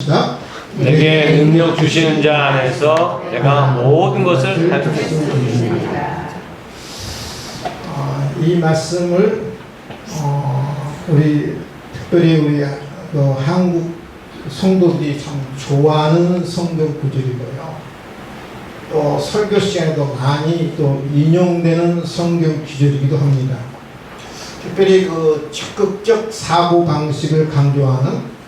시작. 내게 능력 주시는 자 안에서 내가 모든 것을 할 수 있습니다. 이 말씀을 우리 특별히 우리 한국 성도들이 참 좋아하는 성경 구절이고요. 또 설교 시간에도 많이 또 인용되는 성경 구절이기도 합니다. 특별히 그 적극적 사고 방식을 강조하는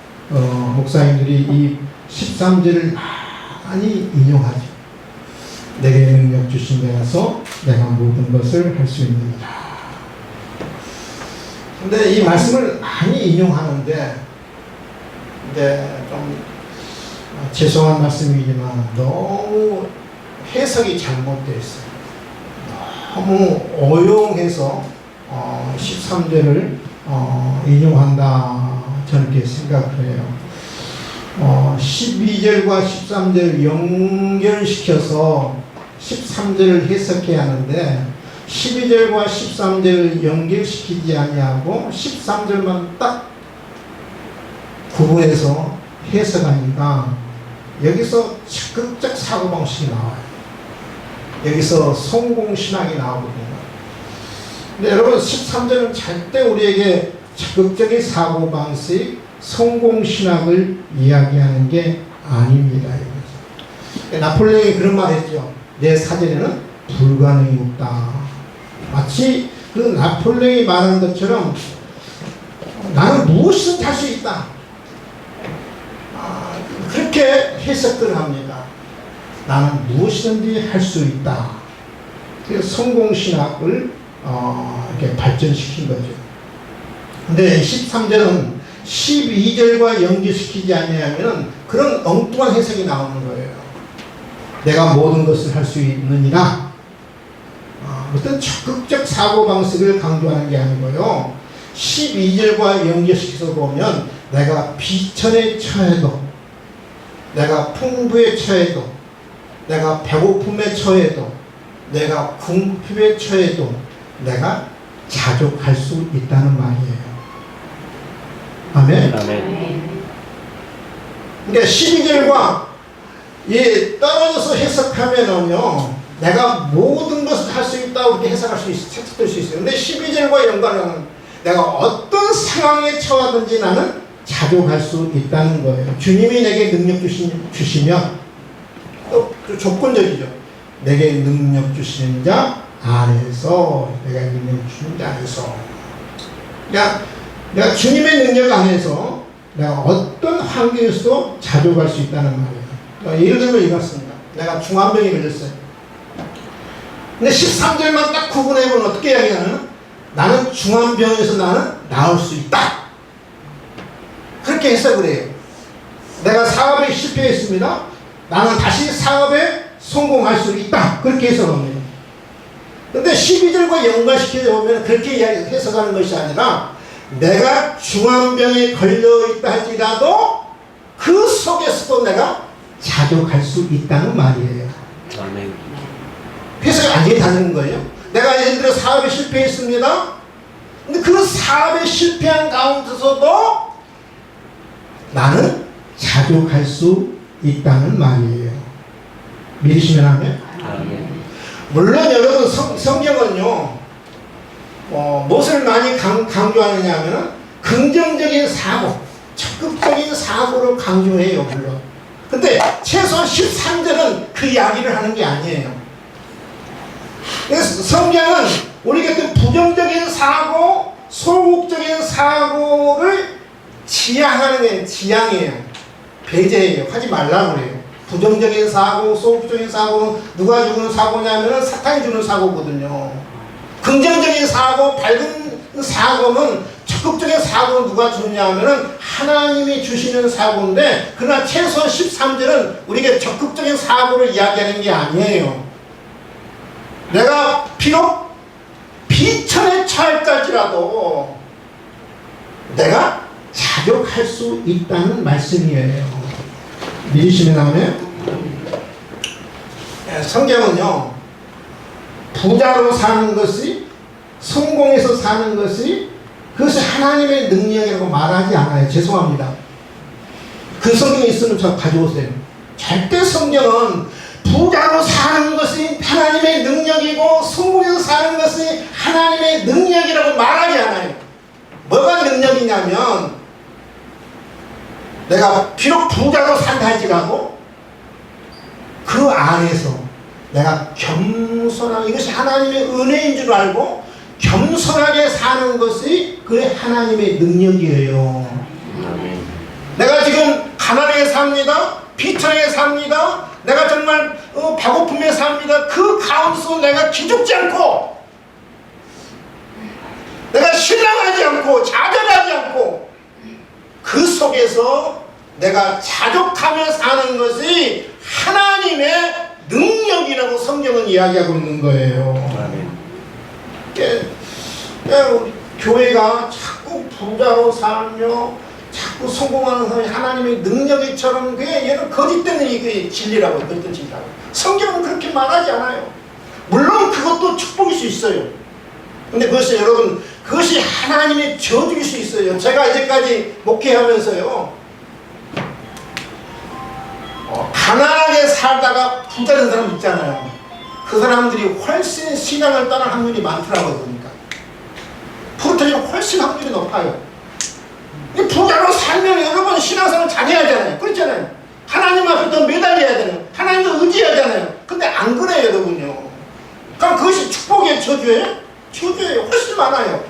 목사님들이 이 13절을 많이 인용하죠. 내게 능력 주신 데서 내가 모든 것을 할 수 있느니라. 근데 이 말씀을 많이 인용하는데 좀 죄송한 말씀이지만 너무 해석이 잘못되어 있어요. 너무 어용해서 13절을 인용한다, 저는 이렇게 생각을 해요. 12절과 13절을 연결시켜서 13절을 해석해야 하는데 12절과 13절을 연결시키지 아니하고 13절만 딱 구분해서 해석하니까 여기서 적극적 사고방식이 나와요. 여기서 성공신학이 나오거든요. 근데 여러분 13절은 절대 우리에게 적극적인 사고방식, 성공신학을 이야기하는 게 아닙니다. 나폴레옹이 그런 말 했죠. 내 사전에는 불가능이 없다. 마치 그 나폴레옹이 말한 것처럼 나는 무엇이든 할 수 있다. 그렇게 해석을 합니다. 나는 무엇이든지 할 수 있다. 그래서 성공신학을 이렇게 발전시킨 거죠. 근데 13절은 12절과 연결시키지 않으면 그런 엉뚱한 해석이 나오는 거예요. 내가 모든 것을 할 수 있느니라. 어떤 적극적 사고방식을 강조하는 게 아니고요. 12절과 연결시켜서 보면 내가 비천에 처해도, 내가 풍부에 처해도, 내가 배고픔에 처해도, 내가 궁핍에 처해도 내가 자족할 수 있다는 말이에요. 아멘. 그러니까 12절과 떨어져서 해석하면은요, 내가 모든 것을 할 수 있다고 이렇게 해석할 수 있어요. 해석될 수 있어요. 근데 12절과 연관하는 내가 어떤 상황에 처하든지 나는 자족할 수 있다는 거예요. 주님이 내게 능력 주시면 또 조건적이죠. 내게 능력 주시는 자 안에서, 내가 능력 주시는 자 안에서. 그러니까 내가 주님의 능력 안에서 내가 어떤 환경에서도 자족할 수 있다는 말이에요. 그러니까 예를 들면 이렇습니다. 내가 중환병에 걸렸어요. 근데 13절만 딱 구분해보면 어떻게 이야기하냐면 나는 중환병에서 나는 나을 수 있다. 그렇게 해석을 해요. 내가 사업에 실패했습니다. 나는 다시 사업에 성공할 수 있다. 그렇게 해석합니다. 근데 12절과 연관시켜 보면 그렇게 해석하는 것이 아니라 내가 중환병에 걸려있다 할지라도 그 속에서도 내가 자족할 수 있다는 말이에요. 아멘. 해석이 완전히 다른 거예요. 내가 예를 들어 사업에 실패했습니다. 근데 그 사업에 실패한 가운데서도 나는 자족할 수 있다는 말이에요. 믿으시면 하면? 물론 여러분 성경은요, 무엇을 많이 강조하느냐 하면 긍정적인 사고, 적극적인 사고를 강조해요. 물론. 근데 최소한 13절은 그 이야기를 하는 게 아니에요. 그래서 성경은 우리 같은 부정적인 사고, 소극적인 사고를 지양하는 게 지양이에요. 배제해요. 하지 말라고 그래요. 부정적인 사고, 소극적인 사고는 누가 주는 사고냐면 사탄이 주는 사고거든요. 긍정적인 사고, 밝은 사고는, 적극적인 사고는 누가 주느냐 하면은 하나님이 주시는 사고인데, 그러나 최소한 13절은 우리가 적극적인 사고를 이야기하는 게 아니에요. 내가 비록 비천에 처할지라도 내가 자족할 수 있다는 말씀이에요. 믿으시면 하면? 성경은요, 부자로 사는 것이, 성공해서 사는 것이, 그것이 하나님의 능력이라고 말하지 않아요. 죄송합니다. 그 성경이 있으면 저 가져오세요. 절대 성경은 부자로 사는 것이 하나님의 능력이고 성공해서 사는 것이 하나님의 능력이라고 말하지 않아요. 뭐가 능력이냐면 내가 비록 부자로 산다 할지라도 그 안에서 내가 겸손하게, 이것이 하나님의 은혜인 줄 알고 겸손하게 사는 것이 그 하나님의 능력이에요. 내가 지금 가난하게 삽니다. 비천하게 삽니다. 내가 정말 배고픔에 삽니다. 그 가운데서 내가 기죽지 않고, 내가 신랑하지 않고 좌절하지 않고, 그 속에서 내가 자족하며 사는 것이 하나님의 능력이라고 성경은 이야기하고 있는 거예요. 우리 교회가 자꾸 부자로 살며 자꾸 성공하는 사람이 하나님의 능력이처럼, 그게 얘는 거짓된 이게 진리라고, 거짓된 진리라고. 성경은 그렇게 말하지 않아요. 물론 그것도 축복일 수 있어요. 근데 그것이 여러분, 그것이 하나님의 저주일 수 있어요. 제가 이제까지 목회하면서요, 가난하게 살다가 부자 된 사람 있잖아요. 그 사람들이 훨씬 신앙을 떠날 확률이 많더라고요. 그러니까 프로테인은 훨씬 확률이 높아요. 부자로 살면 여러분 신앙생활 잘해야 하잖아요. 그렇잖아요. 하나님 앞에 더 매달려야 되는, 하나님을 의지하잖아요. 근데 안 그래요, 여러분요. 그럼 그것이 축복이에요, 저주예요? 저주예요. 훨씬 많아요.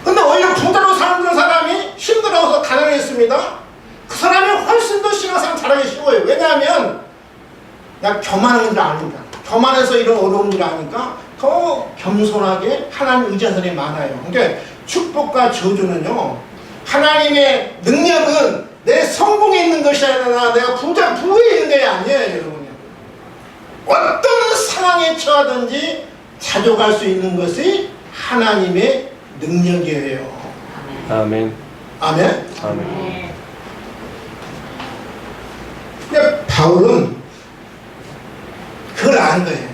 근데 오히려 부자로 사는 사람이 힘들어서 가난했습니다. 그 사람이 훨씬 더 신앙생활 잘하기 쉬워요. 왜냐하면 그냥 교만한 줄 아니까, 교만해서 이런 어려운 줄 아니까 더 겸손하게 하나님 의지하는 사람이 많아요. 그러니까 축복과 저주는요, 하나님의 능력은 내 성공에 있는 것이 아니라 내가 부에 있는 게 아니에요, 여러분요. 어떤 상황에 처하든지 자족할 수 있는 것이 하나님의 능력이에요. 아멘. 아멘. 아멘. 근데 바울은 그걸 아는 거예요.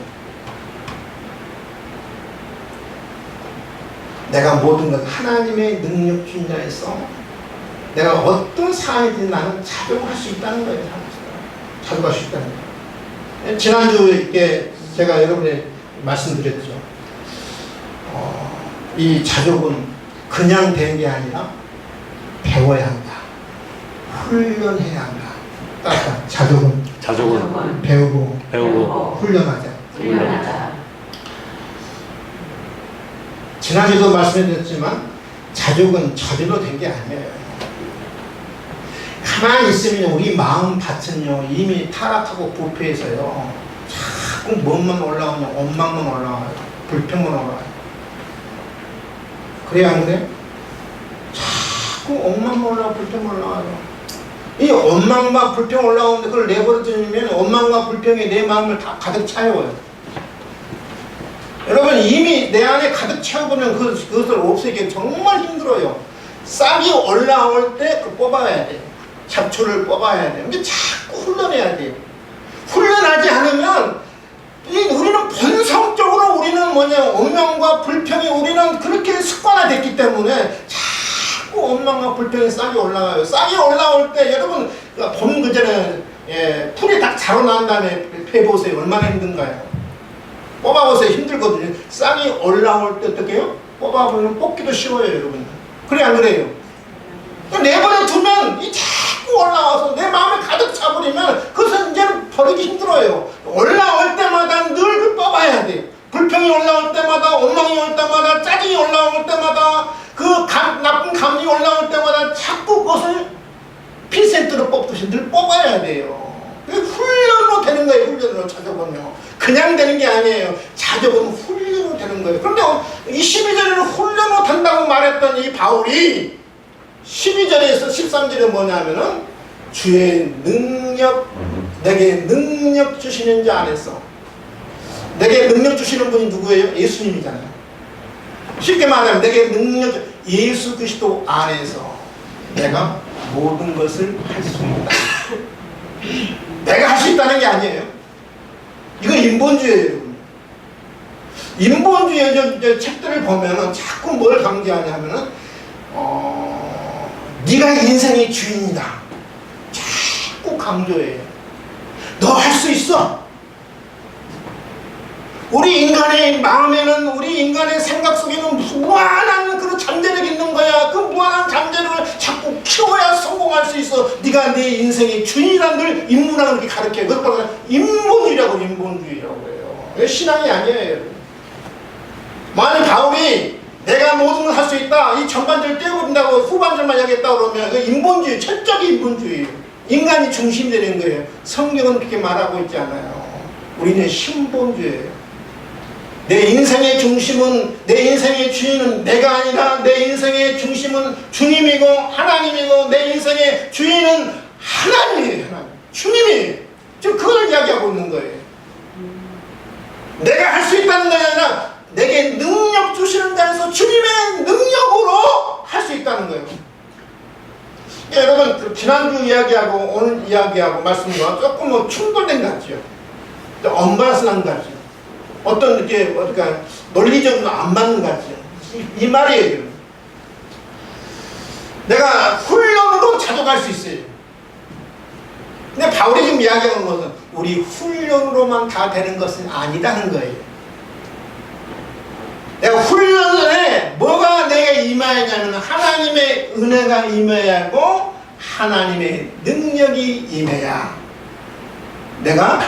내가 모든 것 하나님의 능력 주인자에서 내가 어떤 상황이든 나는 자족할 수 있다는 거예요. 자족할 수 있다는 거예요. 지난주 이렇게 제가 여러분에 말씀드렸죠. 이 자족은 그냥 되는 게 아니라 배워야 한다. 훈련해야 한다. 따라서 자족은 배우고 훈련하자. 지난주도 말씀드렸지만 자족은 저절로 된 게 아니에요. 가만히 있으면 우리 마음 밭은요 이미 타락하고 부패해서요 자꾸 뭐만 올라오냐, 원망만 올라와요, 불평만 올라와요. 그래야 안 그래? 자꾸 원망만 올라와, 불평만 올라와요. 이 원망과 불평 올라오는데 그걸 내버려두면 원망과 불평이 내 마음을 다 가득 채워요. 여러분 이미 내 안에 가득 채워보면 그것을 없애기 정말 힘들어요. 싹이 올라올 때 그 뽑아야 돼요. 잡초를 뽑아야 돼요. 근데 자꾸 훈련해야 돼요. 훈련하지 않으면 우리는 본성적으로 우리는 원망과 불평이 우리는 그렇게 습관화됐기 때문에 자꾸 원망과 불평이 싹이 올라가요. 싹이 올라올 때 여러분 봄 그전에 풀이 딱 자라난 다음에 해보세요. 얼마나 힘든가요? 뽑아보세요. 힘들거든요. 싹이 올라올 때 어떻게 해요? 뽑아보면 뽑기도 쉬워요, 여러분. 그래 안 그래요? 내버려 두면 이 자꾸 올라와서 내 마음에 가득 차버리면 그것은 이제는 버리기 힘들어요. 올라올 때마다 늘 뽑아야 돼요. 불평이 올라올 때마다, 원망이 올 때마다, 짜증이 올라올 때마다, 나쁜 감정이 올라올 때마다 자꾸 그것을 핀센트로 뽑듯이 늘 뽑아야 돼요. 훈련으로 되는 거예요. 훈련으로 자족은요. 그냥 되는 게 아니에요. 자족은 훈련으로 되는 거예요. 그런데 12절에는 훈련으로 된다고 말했던 이 바울이 12절에서 13절에 뭐냐면은 주의 능력, 내게 능력 주시는 자 안에서. 내게 능력 주시는 분이 누구예요? 예수님이잖아요. 쉽게 말하면 내게 능력, 예수 그리스도 안에서 내가 모든 것을 할 수 있다. 내가 할 수 있다는 게 아니에요. 이건 인본주의예요. 인본주의 책들을 보면은 자꾸 뭘 강조하냐면은 네가 인생의 주인이다. 강조해요. 너 할 수 있어. 우리 인간의 마음에는, 우리 인간의 생각 속에는 무한한 그런 잠재력이 있는 거야. 그 무한한 잠재력을 자꾸 키워야 성공할 수 있어. 네가 내 인생의 주인이라는 걸 인문학을 그렇게 가르쳐요. 그걸 인본주의라고, 인본주의라고 해요. 신앙이 아니에요. 만약 바울이 내가 모든 걸 할 수 있다, 이 전반절을 떼어버린다고 후반절만 하겠다 그러면 그 인본주의, 철저히 인본주의, 인간이 중심이 되는 거예요. 성경은 그렇게 말하고 있지 않아요. 우리는 신본주의예요. 내 인생의 중심은, 내 인생의 주인은 내가 아니라 내 인생의 중심은 주님이고 하나님이고 내 인생의 주인은 하나님이에요. 하나님. 주님이. 지금 그걸 이야기하고 있는 거예요. 내가 할 수 있다는 게 아니라 내게 능력 주시는 자에서 주님의 능력으로 할 수 있다는 거예요. 여러분, 그 지난주 이야기하고 오늘 이야기하고 말씀과 조금 충돌된 것 같죠. 언밸런스한 것 같죠. 어떤 이렇게 그러니까 논리적으로 안 맞는 것 같죠. 이 말이에요. 내가 훈련으로 자족할 수 있어요. 근데 바울이 지금 이야기하는 것은 우리 훈련으로만 다 되는 것은 아니라는 거예요. 내가 훈련에 뭐가 내게 임하냐면 하나님의 은혜가 임해야 하고 하나님의 능력이 임해야 내가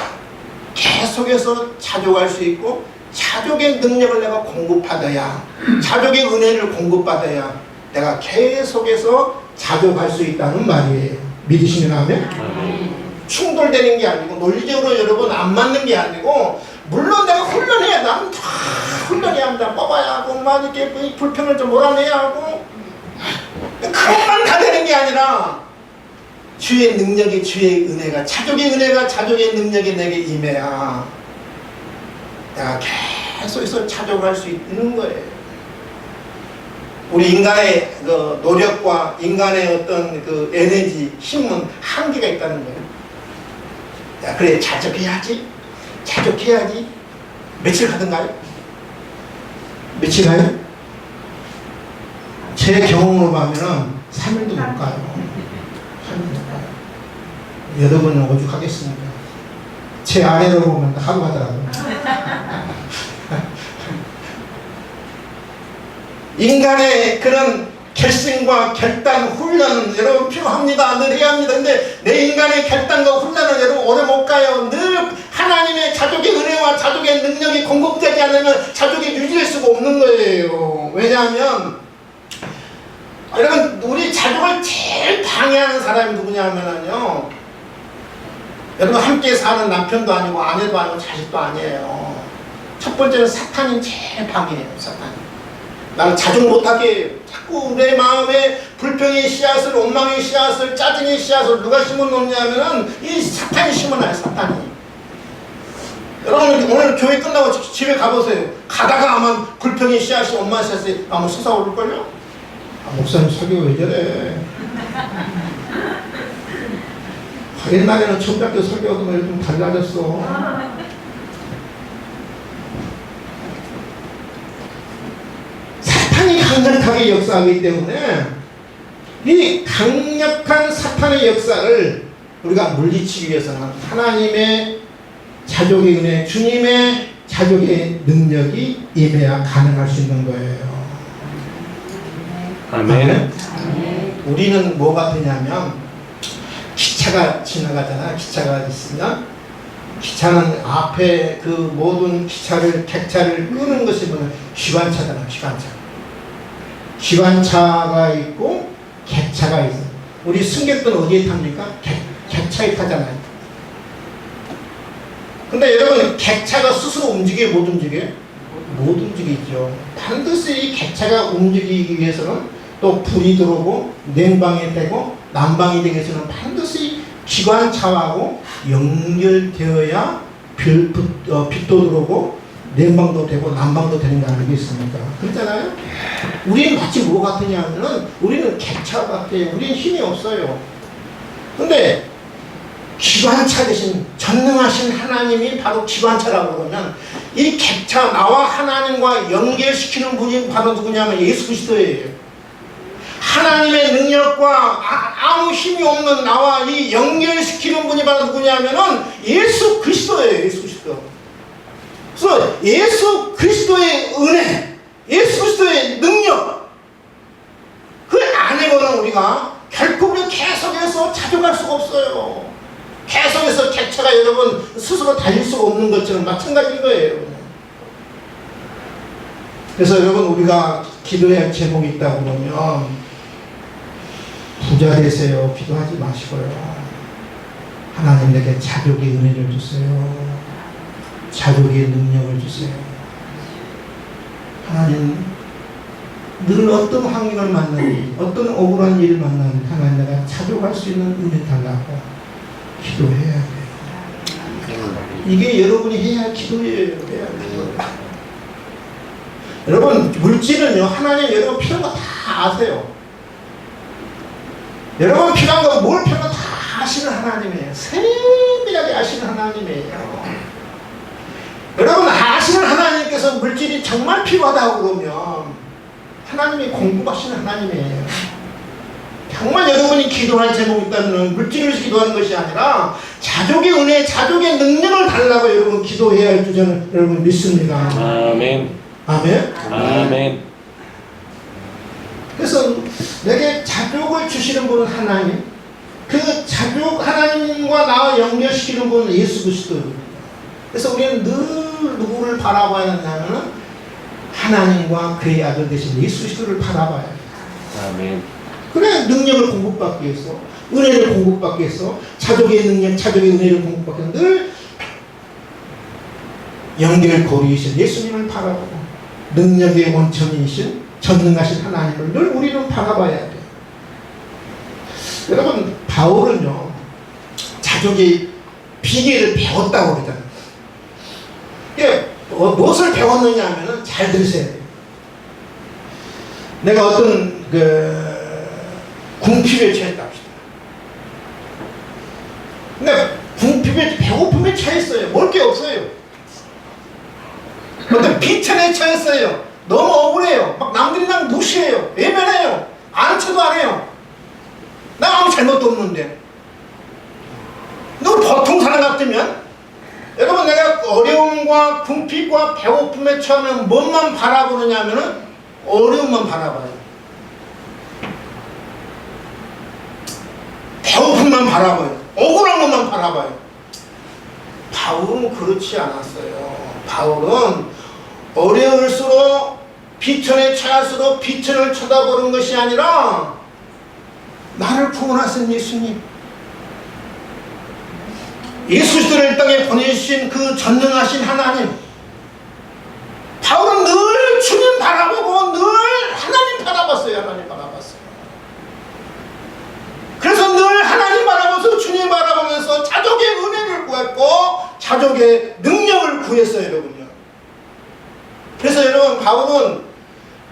계속해서 자족할 수 있고 자족의 능력을 내가 공급받아야 자족의 은혜를 공급받아야 내가 계속해서 자족할 수 있다는 말이에요. 믿으시면 하면? 충돌되는 게 아니고 논리적으로 여러분 안 맞는 게 아니고 물론 내가 훈련해야 나는 다 훈련해야 합니다. 뽑아야 하고 막 이렇게 불평을 좀 몰아내야 하고 그것만 다 되는 게 아니라 주의 능력이 주의 은혜가 자족의 은혜가 자족의 능력이 내게 임해야 내가 계속해서 자족할 수 있는 거예요. 우리 인간의 그 노력과 인간의 어떤 그 에너지, 힘은 한계가 있다는 거예요. 야, 그래 자족해야지. 자족해야지. 며칠 가든가요? 며칠 가요? 제 경험으로 보면은 3일도 못 가요. 3일도 못 가요. 여러분은 오죽하겠습니까? 제 아래로 보면 하루 가더라고요. 인간의 그런 결심과 결단, 훈련은 여러분 필요합니다. 늘 해야 합니다. 근데 내 인간의 결단과 훈련은 여러분 오래 못 가요. 늘 하나님의 자족의 은혜와 자족의 능력이 공급되지 않으면 자족이 유지될 수가 없는 거예요. 왜냐하면 여러분 우리 자족을 제일 방해하는 사람이 누구냐면요, 여러분 함께 사는 남편도 아니고 아내도 아니고 자식도 아니에요. 첫 번째는 사탄이 제일 방해해요. 사탄이 나를 자족 못하게 해요. 자꾸 내 마음에 불평의 씨앗을, 원망의 씨앗을, 짜증의 씨앗을 누가 심어놓냐면은 이 사탄이 심어놔요. 사탄이. 여러분 오늘 교회 끝나고 집에 가보세요. 가다가 아마 불평의 씨앗이, 원망의 씨앗이 아마 솟아오를걸요? 아, 목사님 설교 왜 저래? 옛날에는 초등학교 설교도 좀 달라졌어. 사탄이 강력하게 역사하기 때문에 이 강력한 사탄의 역사를 우리가 물리치기 위해서는 하나님의 자족의 은혜, 주님의 자족의 능력이 임해야 가능할 수 있는 거예요. 아멘. 우리는 뭐 같으냐면 기차가 지나가잖아. 기차가 있으면 기차는 앞에 그 모든 객차를 끄는 것이 뭐냐, 기관차잖아. 기관차가 있고 객차가 있어. 우리 승객들은 어디에 탑니까? 객차에 타잖아요. 근데 여러분 객차가 스스로 움직여요? 못 움직여요? 못 움직이죠. 반드시 이 객차가 움직이기 위해서는 또 불이 들어오고 냉방이 되고 난방이 되기 위해서는 반드시 기관차하고 연결되어야 빛도 들어오고 냉방도 되고 난방도 되는 거 아니겠습니까? 그렇잖아요? 우리는 마치 뭐 같으냐 하면은 우리는 객차 같아요. 우리는 힘이 없어요. 근데 기관차 대신 전능하신 하나님이 바로 기관차라고 그러면 이 객차, 나와 하나님과 연결시키는 분이 바로 누구냐면 예수 그리스도예요. 하나님의 능력과 아무 힘이 없는 나와 이 연결시키는 분이 바로 누구냐면은 예수 그리스도예요. 예수 그리스도. 그래서 예수 그리스도의 은혜, 예수 그리스도의 능력, 그 안에는 우리가 결코 우리 계속해서 찾아갈 수가 없어요. 계속해서 개체가 여러분 스스로 달릴 수가 없는 것처럼 마찬가지인 거예요. 그래서 여러분 우리가 기도해야 할 제목이 있다고 그러면 부자 되세요 기도하지 마시고요. 하나님 내게 자족의 은혜를 주세요. 자족의 능력을 주세요. 하나님 늘 어떤 환경을 만나니 어떤 억울한 일을 만나니 하나님 내가 자족할 수 있는 은혜 달라고 기도해야 돼요. 이게 여러분이 해야 할 기도예요. 해야 할 기도예요. 여러분 물질은요 하나님 여러분 필요한 거 다 아세요. 여러분 필요한 거 뭘 필요한 거 다 아시는 하나님이에요. 세밀하게 아시는 하나님이에요. 여러분 아시는 하나님께서 물질이 정말 필요하다고 그러면 하나님이 공급하시는 하나님이에요. 정말 여러분이 기도할 제목이 있다면 물질을 기도하는 것이 아니라 자족의 은혜, 자족의 능력을 달라고 여러분 기도해야 할 줄 저는 여러분 믿습니다. 아멘. 아멘. 아멘. 그래서 내게 자족을 주시는 분은 하나님, 그 자족 하나님과 나와 연결시키는 분은 예수 그리스도입니다. 그래서 우리는 늘 누구를 바라봐야 하냐면 하나님과 그의 아들 되신 예수 그리스도를 바라봐야 해요. 아멘. 그래 능력을 공급받기 위해서, 은혜를 공급받기 위해서, 자족의 능력, 자족의 은혜를 공급받기 위해서 늘 연결고리이신 예수님을 바라보고 능력의 원천이신 전능하신 하나님을 늘 우리는 바라봐야 돼요. 여러분 바울은요 자족의 비결을 배웠다고 그러잖아요. 이게 무엇을 배웠느냐 하면은 잘 들으셔야 돼요. 내가 어떤 궁핍에 처했다 합시다. 근데 궁핍에 배고픔에 처했어요. 먹을 게 없어요. 어떤 비천에 처했어요. 너무 억울해요. 막 남들이 날 무시해요. 외면해요. 아는 척도 안 해요. 나 아무 잘못도 없는데. 너 보통 사람 같으면 여러분 내가 어려움과 궁핍과 배고픔에 처하면 뭔만 바라보느냐 하면은 어려움만 바라봐요. 배고픔만 바라봐요. 억울한 것만 바라봐요. 바울은 그렇지 않았어요. 바울은 어려울수록 비천에 처할수록 비천을 쳐다보는 것이 아니라 나를 구원하신 예수님, 예수 그리스도를 땅에 보내주신 그 전능하신 하나님, 바울은 늘 주님 바라보고 늘 하나님 바라봤어요. 하나님 바라봤어요. 그래서 늘 하나님 바라보면서 주님 바라보면서 자족의 은혜를 구했고 자족의 능력을 구했어요. 여러분요. 그래서 여러분 바울은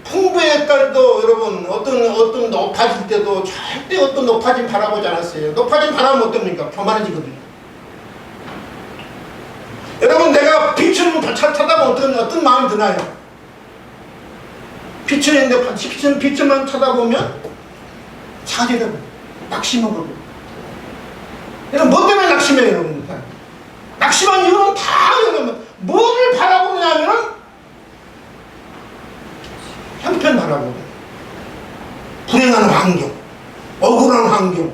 풍부의 딸도 여러분 어떤 높아질 때도 절대 어떤 높아짐 바라보지 않았어요. 높아짐 바라면 어떻습니까? 교만해지거든요. 여러분 내가 빛을 쳐다보면 어떤 마음이 드나요? 빛을 있는데 빛을만 쳐다보면 차지되고 낙심하고. 여러분 뭐 때문에 낙심해요? 여러분 낙심한 이유는 다 여러분 뭐를 바라보냐면 형편 바라보고 불행한 환경, 억울한 환경,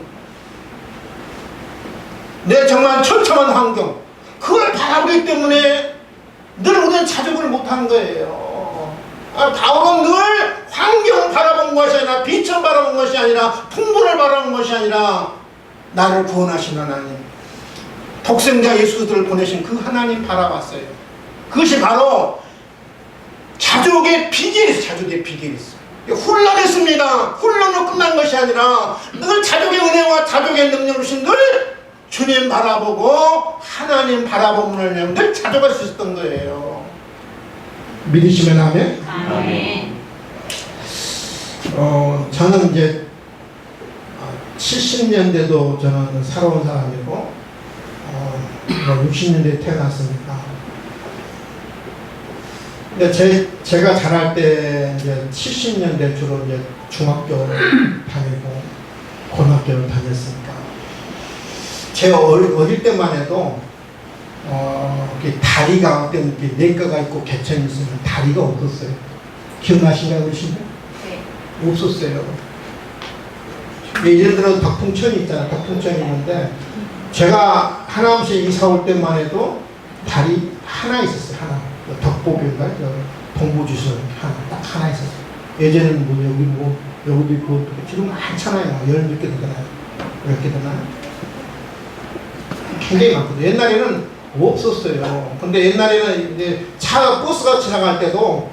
내 정말 처참한 환경, 그걸 바라보기 때문에 늘 우리는 자족을 못한 거예요. 바울은 늘 환경을 바라본 것이 아니라 빛을 바라본 것이 아니라 풍부를 바라본 것이 아니라 나를 구원하신 하나님, 독생자 예수 그리스도를 보내신 그 하나님 바라봤어요. 그것이 바로 자족의 비결이 있어요. 자족의 비결이 있어요. 훈련했습니다. 훈련으로 끝난 것이 아니라 늘 자족의 은혜와 자족의 능력을 주신 늘 주님 바라보고 하나님 바라보면 늘 자족할 수 있었던 거예요. 믿으시면 아멘? 아멘. 저는 이제 70년대도 저는 살아온 사람이고 60년대에 태어났으니까. 근데 제가 자랄 때 이제 70년대 주로 이제 중학교 다니고 고등학교를 다녔으니까 제가 어릴 때만 해도 이렇게 다리가 어떤 이렇게 내과가 있고 개천이 있으면 다리가 없었어요. 기억나시나요, 어르신들? 네. 없었어요. 예를 들어 덕풍천이 있잖아요. 덕풍천이 있는데 제가 하남시에 이사 올 때만 해도 다리 하나 있었어요. 하나. 덕보교인가? 동부주선 하나. 딱 하나 있었어요. 예전에는 여기도 있고 지금 많잖아요. 10몇 개 되잖아요. 몇 개 되나요? 굉장히 많거든요. 옛날에는 없었어요. 근데 옛날에는 이제 버스가 지나갈 때도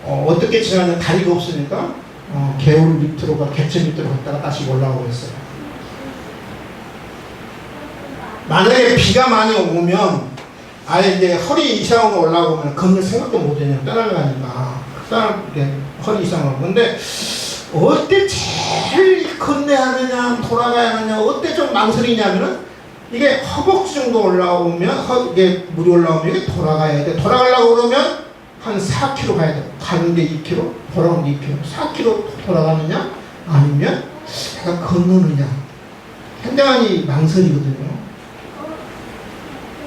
어떻게 지나가냐 다리가 없으니까 개울 밑으로 개천 밑으로 갔다가 다시 올라오고 했어요. 만약에 비가 많이 오면 아예 이제 허리 이상으로 올라오면 건널 생각도 못해요. 떠나가니까 이렇게 허리 이상으로. 근데 어때 제일 건너야 하느냐 돌아가야 하느냐 어때 좀 망설이냐면은 이게 허벅지 정도 올라오면 이게 물이 올라오면 이게 돌아가야 돼. 돌아가려고 그러면 한 4km 가야 돼. 가는데 2km, 돌아오는데 2km. 4km 돌아가느냐 아니면 내가 건너느냐. 굉장히 망설이거든요.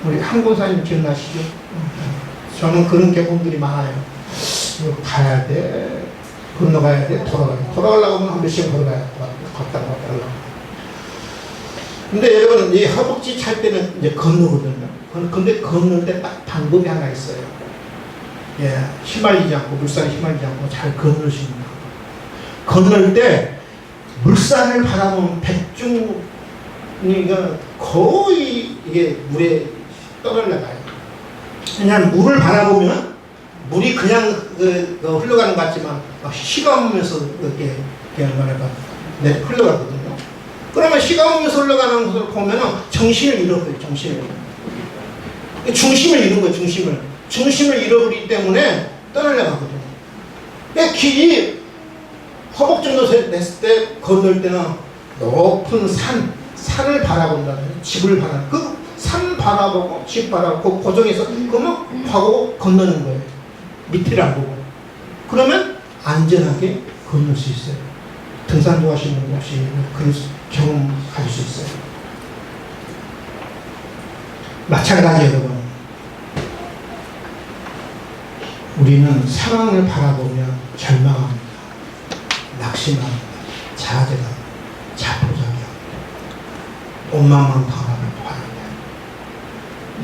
우리 한고사님 기억나시죠? 저는 그런 경험들이 많아요. 가야 돼, 건너가야 돼, 돌아가야 돼. 돌아가려고 하면 한 몇 시간 걸어가야 돼. 걷다가. 근데 여러분, 이 허벅지 찰 때는 이제 건너거든요. 근데 건널 때 딱 방법이 하나 있어요. 예, 휘말리지 않고, 물살에 휘말리지 않고 잘 건널 수 있는 방법. 건널 때 물살을 바라보면 백중이가 거의 이게 물에 떠올라가요. 그냥 물을 바라보면 물이 그냥 흘러가는 것 같지만 휘감으면서 이렇게 흘러가거든요. 그러면 휘감으면서 흘러가는 것을 보면은 정신을 잃어버려요. 중심을 잃은 거예요. 중심을 잃어버리기 때문에 떠날려가거든요. 이 허벅 정도 냈을 때 건널 때는 높은 산을 바라본다는 집을 바라보는 그 산 바라보고 집 바라보고 고정해서 그만 하고 건너는 거예요. 밑을 안 보고. 그러면 안전하게 건널 수 있어요. 등산 좋아하시는 분 혹시 그런 경험 가질 수 있어요. 마찬가지 여러분. 우리는 상황을 바라보면 절망합니다. 낙심합니다. 자제합니다. 자포자기합니다. 원망만 바라보는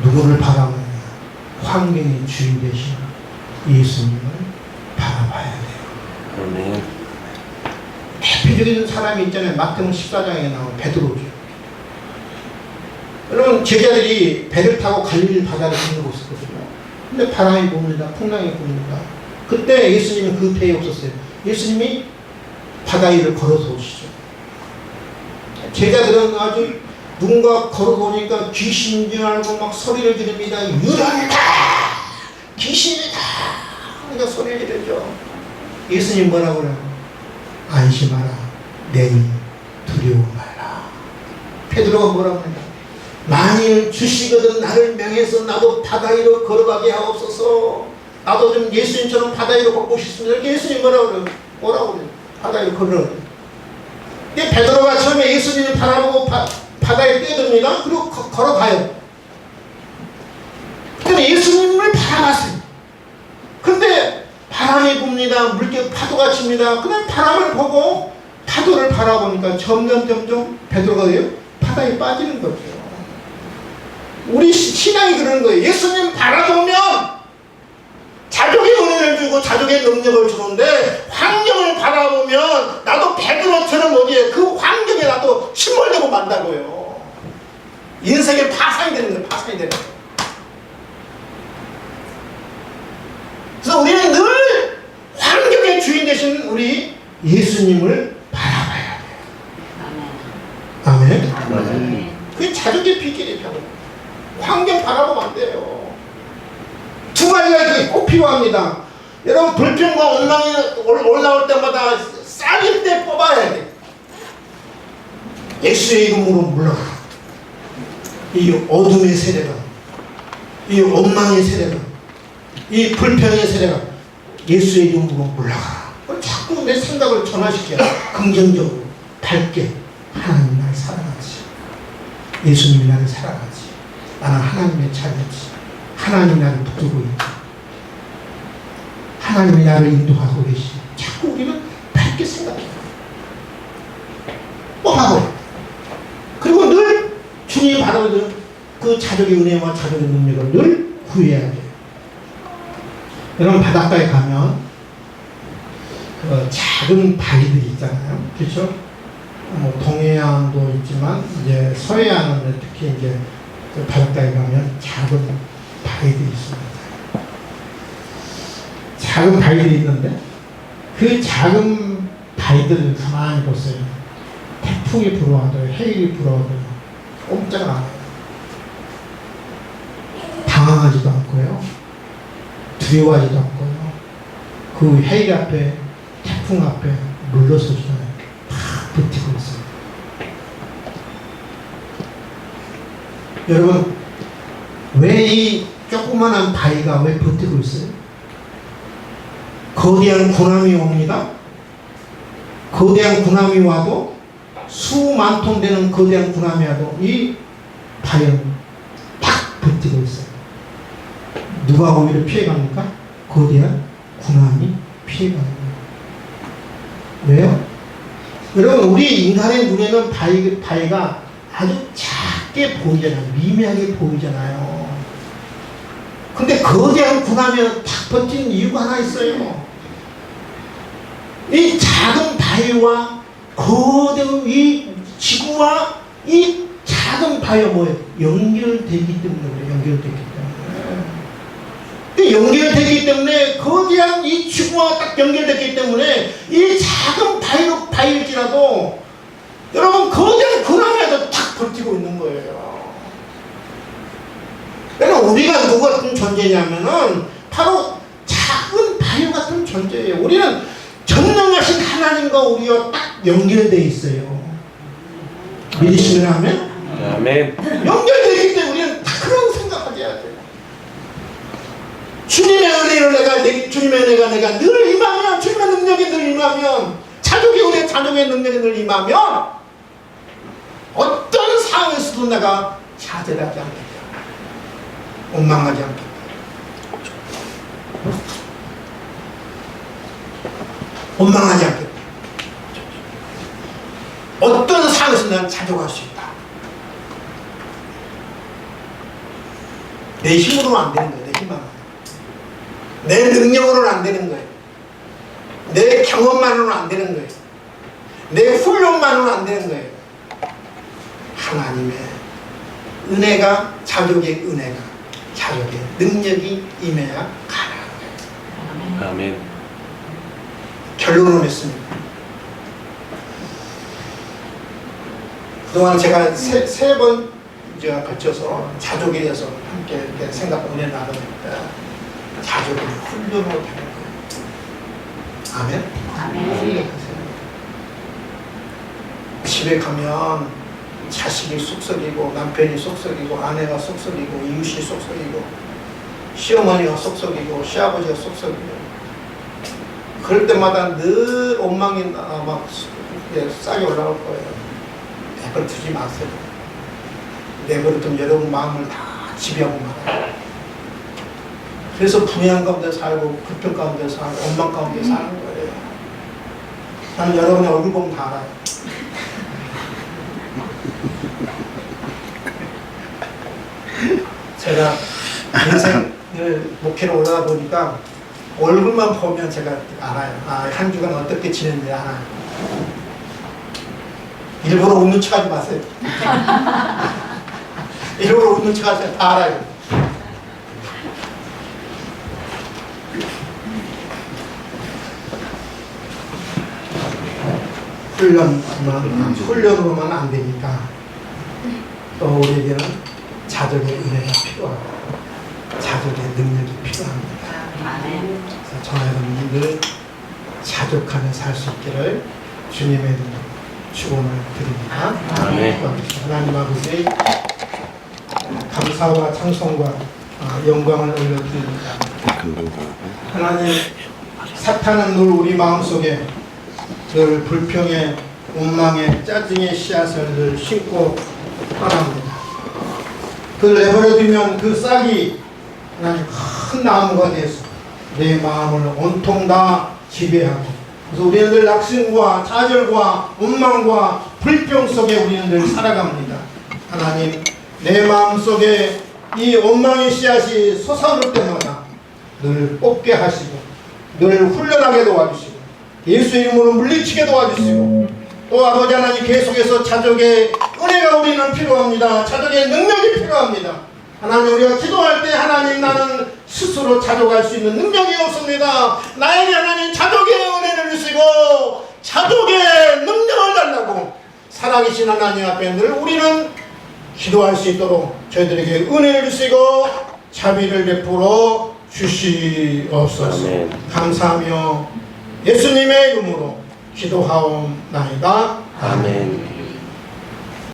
누구를 바라보느냐? 환경의 주인 되신 예수님을 바라봐야 돼요. 아멘. 대표적인 사람이 있잖아요. 마태복음 14장에 나온 베드로죠. 여러분 제자들이 배를 타고 갈릴리 바다를 건너고 있었거든요. 근데 바람이 붑니다. 풍랑이 붑니다. 그때 예수님은 그 배에 없었어요. 예수님이 바다 위를 걸어서 오시죠. 제자들은 아주 누군가 걸어보니까 귀신인 줄 알고 막 소리를 지릅니다. 유령이다! 귀신이다! 그러니까 소리를 지르죠. 예수님 뭐라고 그래요? 안심하라. 내니 두려워 말라. 베드로가 뭐라고 합니까? 만일 주시거든 나를 명해서 나도 바다 위로 걸어가게 하옵소서. 나도 좀 예수님처럼 바다 위로 걷고 싶습니다. 예수님 뭐라고 그래요? 바다 위로 걸어가요. 근데 베드로가 처음에 예수님을 바라보고 바다에 뛰어듭니다. 그리고 걸어가요. 그때 예수님을 바라봤어요. 근데 바람이 붑니다. 물결 파도가 칩니다. 그냥 바람을 보고 파도를 바라보니까 점점 베드로가 바다에 빠지는 거죠. 우리 신앙이 그러는 거예요. 예수님 바라보면 자족의 은혜를 주고 자족의 능력을 주는데 환경을 바라보면 나도 베드로처럼 그 환경에 나도 침몰되고 만다고요. 인생의 파산이 되는 거예요. 파산이 되는 거예요. 그래서 우리는 늘 환경의 주인 되신 우리 예수님을 바라봐야 돼요. 아멘. 아멘. 그게 자족의 비결이 바로 환경 바라보면 안 돼요. 두 가지가 꼭 필요합니다. 여러분 불평과 원망이 올라올 때마다 쌀일 때 뽑아야 돼. 예수의 이름으로 물러가. 이 어둠의 세례가, 이 원망의 세례가, 이 불평의 세례가 예수의 이름으로 물러가. 자꾸 자꾸 내 생각을 전환시켜. 긍정적으로, 밝게. 하나님이 나를 사랑하지. 예수님이 나를 사랑하지. 나는 하나님의 자녀지. 하나님이 나를 붙들고 있다. 하나님이 나를 인도하고 계시. 자꾸 우리는 밝게 생각해. 하고. 그리고 늘 주님이 바라보는 그 자족의 은혜와 자족의 능력을 늘 구해야 돼요. 여러분 바닷가에 가면 그 작은 바위들이 있잖아요. 그렇죠? 동해안도 있지만 이제 서해안은 특히 이제 그 바닷가에 가면 작은 바위들이 있습니다. 작은 바위들이 있는데 그 작은 바위들을 가만히 보세요. 태풍이 불어와도 해일이 불어와도 꼼짝 안 해요. 당황하지도 않고요. 두려워하지도 않고요. 그 해일 앞에 태풍 앞에 물러서잖아요. 다 버티고 있어요. 여러분 왜 이 조그만한 바위가 왜 버티고 있어요? 거대한 군함이 옵니다. 거대한 군함이 와도 수만 톤 되는 거대한 군함이 와도 이 바위는 딱 버티고 있어요. 누가 오히려 피해갑니까? 거대한 군함이 피해가는 거예요. 왜요? 여러분 우리 인간의 눈에는 바위가 아주 작게 보이잖아요. 미미하게 보이잖아요. 근데 거대한 군함이 딱 버틴 이유가 하나 있어요. 이 작은 바위와 거대한 이 지구와 이 작은 바위가 뭐예요? 연결되기 때문에 그래요. 연결되기 때문에. 연결되기 때문에 거대한 이 지구와 딱 연결되기 때문에 이 작은 바위일지라도 여러분 거대한 군함이라도 딱 버티고 있는 거예요. 그러니까 우리가 누구 같은 존재냐면은 바로 작은 바위 같은 존재예요. 우리는 전능하신 하나님과 우리가 딱 연결되어 있어요. 믿으시면 하면? 아멘. 연결되어 있기 때문에 우리는 다 그런 생각하게 해야 돼요. 주님의 은혜를 주님의 은혜가 내가 늘 임하면, 주님의 능력이 늘 임하면, 자족의 은혜, 자족의 능력이 늘 임하면, 어떤 상황에서도 내가 좌절하지 않겠다. 원망하지 않겠다. 원망하지 않겠다. 어떤 상황에서 나는 자족할 수 있다. 내 힘으로는 안 되는 거예요. 내 힘만. 내 능력으로는 안 되는 거예요. 내 경험만으로는 안 되는 거예요. 내 훈련만으로는 안 되는 거예요. 하나님의 은혜가, 자족의 은혜가, 자족의 능력이 임해야 가능한 거예요. 아멘. 결론을 맺습니다. 그동안 제가 세 번 거쳐서 자족에 대해서 함께 이렇게 생각, 은혜 나누니까 자족을 훈련으로 되는 거예요. 아멘? 아멘. 집에 가면 자식이 속썩이고, 남편이 속썩이고, 아내가 속썩이고, 이웃이 속썩이고, 시어머니가 속썩이고, 시아버지가 속썩이고, 그럴 때마다 늘 원망이 막 싹이 올라올 거예요. 내버려 두지 마세요. 내버려 두면 여러분 마음을 다 지배하고 말아요. 그래서 불안 가운데 살고, 불평 가운데 살고, 원망 가운데 사는 거예요. 나는 여러분의 얼굴 보면 다 알아요. 제가 인생을 목회로 올라가 보니까 얼굴만 보면 제가 알아요. 아, 한 주간 어떻게 지냈는지 알아요. 일부러 웃는 척 하지 마세요. 일부러 웃는 척 하세요. 다 알아요. 훈련으로만 안 되니까 또 우리에게는 자족의 은혜가 필요하고 자족의 능력이 필요합니다. 그래서 저와 여러분들 자족하며 살 수 있기를 주님의 이름으로 축원을 드립니다. 아멘. 하나님 아버지 감사와 찬송과 영광을 올려드립니다. 하나님, 사탄은 늘 우리 마음속에 늘 불평에 원망에 짜증의 씨앗을 늘 심고 떠납니다. 그걸 내버려두면 그 싹이 하나님 큰 나무가 돼서 내 마음을 온통 다 지배하고, 그래서 우리는 늘 낙심과 좌절과 원망과 불평 속에 우리는 늘 살아갑니다. 하나님, 내 마음속에 이 원망의 씨앗이 솟아오를 때마다 늘 뽑게 하시고 늘 훈련하게 도와주시고 예수 이름으로 물리치게 도와주시고, 또 아버지 하나님 계속해서 자족의 은혜가 우리는 필요합니다. 자족의 능력이 필요합니다. 하나님, 우리가 기도할 때 하나님, 나는 스스로 자족할 수 있는 능력이 없습니다. 나에게 하나님 자족의 은혜를 주시고 자족의 능력을 달라고 살아계신 하나님 앞에 늘 우리는 기도할 수 있도록 저희들에게 은혜를 주시고 자비를 베풀어 주시옵소서. 아멘. 감사하며 예수님의 이름으로 기도하옵나이다. 아멘.